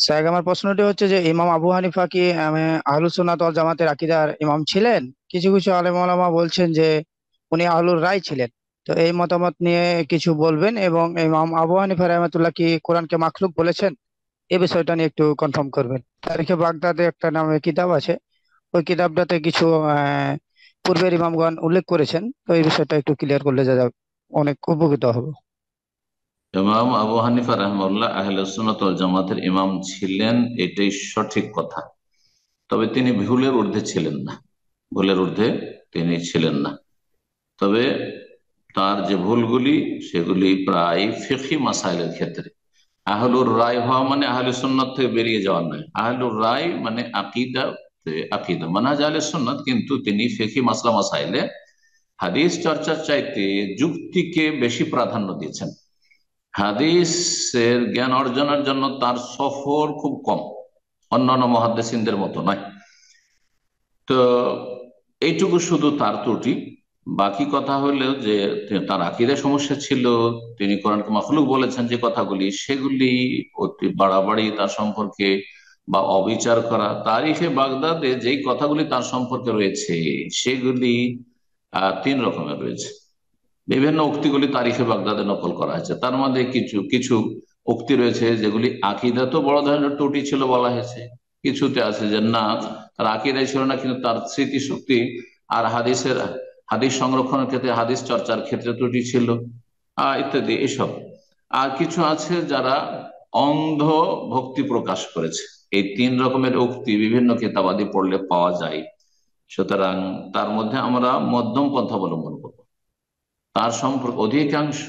Sir, আমার প্রশ্নটি হচ্ছে যে ইমাম আবু হানিফা কি আহলুস সুন্নাত ওয়াল জামাতের আকীদার ইমাম ছিলেন? কিছু কিছু আলেম ওলামা বলছেন যে উনি আহলুর রায় ছিলেন। তো এই মতামত নিয়ে কিছু বলবেন, এবং ইমাম আবু হানিফা রাহমাতুল্লাহ কি কোরআনকে মাখলুক বলেছেন? এই বিষয়টা নিয়ে একটু কনফার্ম করবেন। তারিখে বাগদাদে একটা নামে কিতাব আছে, ওই কিতাবটাতে কিছু পূর্বের ইমামগণ উল্লেখ করেছেন। তো এই বিষয়টা একটু ক্লিয়ার করলে যা যাবে, অনেক উপকৃত হব। ইমাম আবু হানিফা রাহিমাহুল্লাহ আহলে সুন্নাত ওয়াল জামাতের ইমাম ছিলেন, এটাই সঠিক কথা। তবে তিনি ভুলের ঊর্ধ্বে ছিলেন না। ভুলের ঊর্ধ্বে তিনি ছিলেন না। তবে তার যে ভুলগুলি সেগুলি প্রায় ফিকহি মাসাইলের ক্ষেত্রে। আহলুর রায় হওয়া মানে আহলে সুন্নাত থেকে বেরিয়ে যাওয়া নয়। আহলুর রায় মানে আকিদা মানহাজ আহলে সুন্নাত, কিন্তু তিনি ফিকহি মাসলা মাসাইলে হাদিস চর্চার চাইতে যুক্তিকে বেশি প্রাধান্য দিয়েছেন। হাদিসের জ্ঞান অর্জনের জন্য তার সফর খুব কম, অন্যান্য মুহাদ্দিসিনদের মতো নয়। তো এইটুকু শুধু তার ত্রুটি। বাকি কথা হলো যে তার আকীদায় সমস্যা ছিল। তিনি কোরআনকে মাখলুক বলেছেন, যে কথাগুলি সেগুলি অতি বাড়াবাড়ি তার সম্পর্কে বা অবিচার করা। তারিখে বাগদাদে যেই কথাগুলি তার সম্পর্কে রয়েছে সেগুলি তিন রকমের রয়েছে। বিভিন্ন উক্তিগুলি তারিখে বাগদাদে নকল করা হয়েছে। তার মধ্যে কিছু কিছু উক্তি রয়েছে যেগুলি আকিদা তো বড় ধরনের ত্রুটি ছিল বলা হয়েছে। কিছুতে আছে যে না, তার আকিদাই ছিল না, কিন্তু তার স্মৃতিশক্তি আর হাদিস সংরক্ষণের ক্ষেত্রে, হাদিস চর্চার ক্ষেত্রে ত্রুটি ছিল, ইত্যাদি এসব। আর কিছু আছে যারা অন্ধ ভক্তি প্রকাশ করেছে। এই তিন রকমের উক্তি বিভিন্ন কিতাবাদি পড়লে পাওয়া যায়। সুতরাং তার মধ্যে আমরা মধ্যম পন্থা অবলম্বন করব। তার সম্পর্কে অধিকাংশ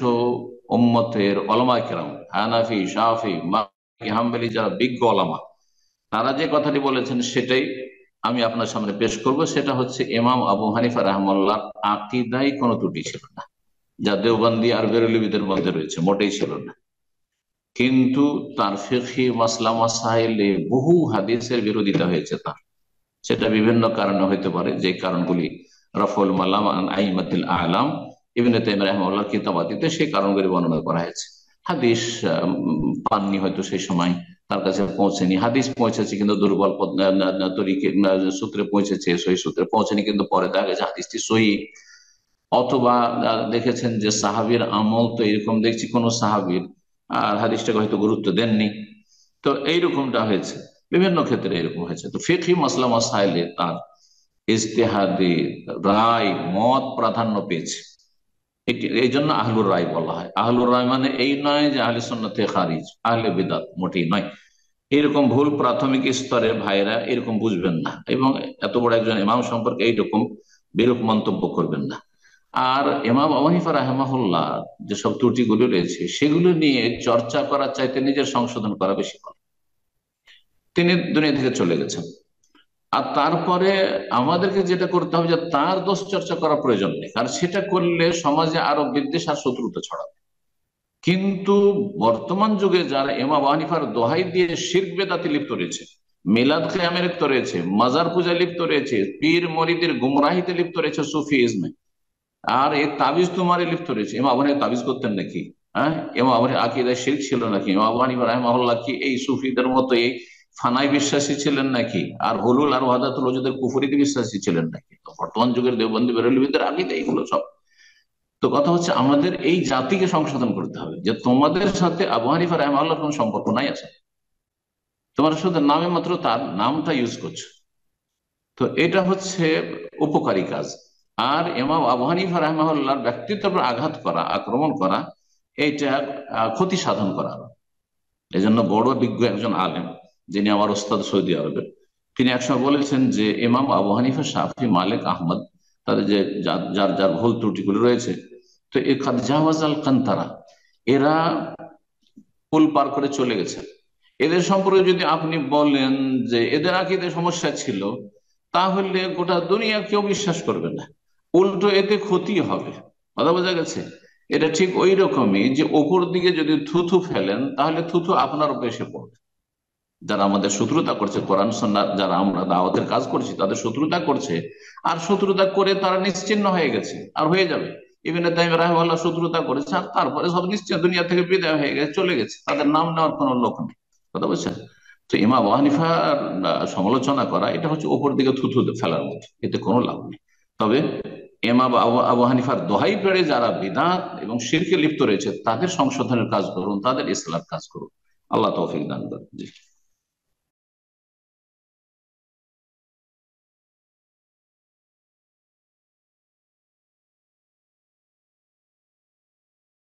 উম্মতের ওলামায়ে কেরাম, হানাফি, শাফি, মালিকি, হাম্বলি, যারা বিজ্ঞ ওলামা, তারা যে কথাটি বলেছেন সেটাই আমি আপনার সামনে পেশ করব। সেটা হচ্ছে ইমাম আবু হানিফা রাহমাতুল্লাহ আকীদায় কোনো ত্রুটি ছিল না, যা দেওবন্দি আর বেরেলভিদের মধ্যে রয়েছে, মোটেই ছিল না। কিন্তু তার ফিকহি মাসলা মাসাইলে বহু হাদিসের বিরোধিতা হয়েছে তার। সেটা বিভিন্ন কারণে হইতে পারে, যে কারণগুলি রফুল মালাম আন আইমাতিল আলাম ইবনে তাইমিয়া রাহিমাহুল্লাহর কিতাবাদিতে সেই কারণগুলি বর্ণনা করা হয়েছে। হাদিস পাননি, হয়তো সেই সময় তার কাছে পৌঁছেনি। হাদিস পৌঁছেছে কিন্তু দুর্বল তরিকে সূত্রে পৌঁছেছে, সহি সূত্রে পৌঁছেনি, কিন্তু পরে দেখা গেছে হাদিসটি সহি। অথবা দেখেছেন যে সাহাবীর আমল তো এরকম, দেখছি কোন সাহাবীর আর হাদিসটাকে হয়তো গুরুত্ব দেননি। তো এইরকমটা হয়েছে, বিভিন্ন ক্ষেত্রে এরকম হয়েছে। তো ফিকহি মাসলা মাসাইলে তার ইজতিহাদি রায় মত প্রাধান্য পেয়েছে। এই জন্য আহলুর রায় বলা হয়। আহলুর রায় মানে এই নয় যে আহলে সুন্নাত থেকে খারিজ, আহলে বিদআত, মোটেই নয়। এরকম ভুল প্রাথমিক স্তরের ভাইরা এরকম বুঝবেন না, এবং এত বড় একজন ইমাম সম্পর্কে এইরকম বিরূপ মন্তব্য করবেন না। আর ইমাম আবু হানিফা রাহিমাহুল্লাহ যেসব ত্রুটিগুলো রয়েছে সেগুলো নিয়ে চর্চা করার চাইতে নিজের সংশোধন করা বেশি ভালো। তিনি দুনিয়া থেকে চলে গেছেন। আর তারপরে আমাদেরকে যেটা করতে হবে, যে তার দোষ চর্চা করা প্রয়োজন নেই, কারণ সেটা করলে সমাজে আরো বিদ্বেষ আর শত্রুতা ছড়াবে। কিন্তু বর্তমান যুগে যারা ইমাম আবু হানিফার দোহাই দিয়ে শিরক বেদাতে লিপ্ত রয়েছে, মিলাদ কিয়ামে লিপ্ত রয়েছে, মাজার পূজায় লিপ্ত রয়েছে, পীর মরিদের গুমরাহিতে লিপ্ত রয়েছে, সুফিজমে, আর এই তাবিজ তোমারে লিপ্ত রয়েছে। ইমাম আবু হানিফা তাবিজ করতেন নাকি? হ্যাঁ, ইমাম আবু হানিফার আকীদায় শিরক ছিল নাকি? ইমাম আবু হানিফা রাহিমাহুল্লাহ কি এই সুফিদের মতো এই ফানায় বিশ্বাসী ছিলেন নাকি? আর হুলুল আর ওয়াহদাতুল ওজুদের কুফরিতে বিশ্বাসী ছিলেন নাকি? তো বর্তমান যুগের দেওবন্দি বেরেলভিদের আকীদা এইগুলো সব। তো কথা হচ্ছে আমাদের এই জাতিকে সংশোধন করতে হবে, যে তোমাদের সাথে আবু হানিফা রাহিমাহুল্লাহর কোনো সম্পর্ক নাই আছে, তোমরা শুধু নামে মাত্র তার নামটা ইউজ করছো। তো এটা হচ্ছে উপকারী কাজ। আর ইমাম আবু হানিফা রাহিমাহুল্লাহর ব্যক্তিত্বের উপর আঘাত করা, আক্রমণ করা, এইটা ক্ষতি সাধন করা। এই জন্য বড় বিজ্ঞ একজন আলেম, যিনি আমার ওস্তাদ সৌদি আরবের, তিনি একসময় বলেছেন যে ইমাম আবু হানিফা, শাফি, মালিক, আহমদ, তাদের যে যার যার ভুল ত্রুটিগুলো রয়েছে, তো এ কাদ জাওয়াজ আল কান্তারা, এরা পুল পার করে চলে গেছে। এদের সম্পর্কে যদি আপনি বলেন যে এদের আকীদায় সমস্যা ছিল, তাহলে গোটা দুনিয়া কেউ বিশ্বাস করবে না, উল্টো এতে ক্ষতি হবে। কথা বোঝা গেছে? এটা ঠিক ওই রকমই যে ওপর দিকে যদি থুথু ফেলেন, তাহলে থুথু আপনার উপর এসে পড়বে। যারা আমাদের শত্রুতা করছে, কোরআন সুন্নাহ যারা আমরা দাওয়াতের কাজ করছি তাদের শত্রুতা করছে, আর শত্রুতা করে তারা নিশ্চিহ্ন হয়ে গেছে আর হয়ে যাবে। ইবনে তাইমিয়া রাহিমাহুল্লাহ শত্রুতা করেছে, আর তারপরে সব নিশ্চয় দুনিয়া থেকে বিদায় হয়ে গেছে, চলে গেছে, তাদের নাম নেওয়ার কোনো লোক নেই। কথা বলছেন? তো ইমাম আবু হানিফার সমালোচনা করা এটা হচ্ছে ওপর দিকে থুথু ফেলার মতো, এতে কোনো লাভ নেই। তবে ইমাম আবু হানিফার দোহাই পেড়ে যারা বিদআত এবং শিরকে লিপ্ত রয়েছে তাদের সংশোধনের কাজ করুন, তাদের ইসলার কাজ করুন। আল্লাহ তৌফিক দান করেন। জি।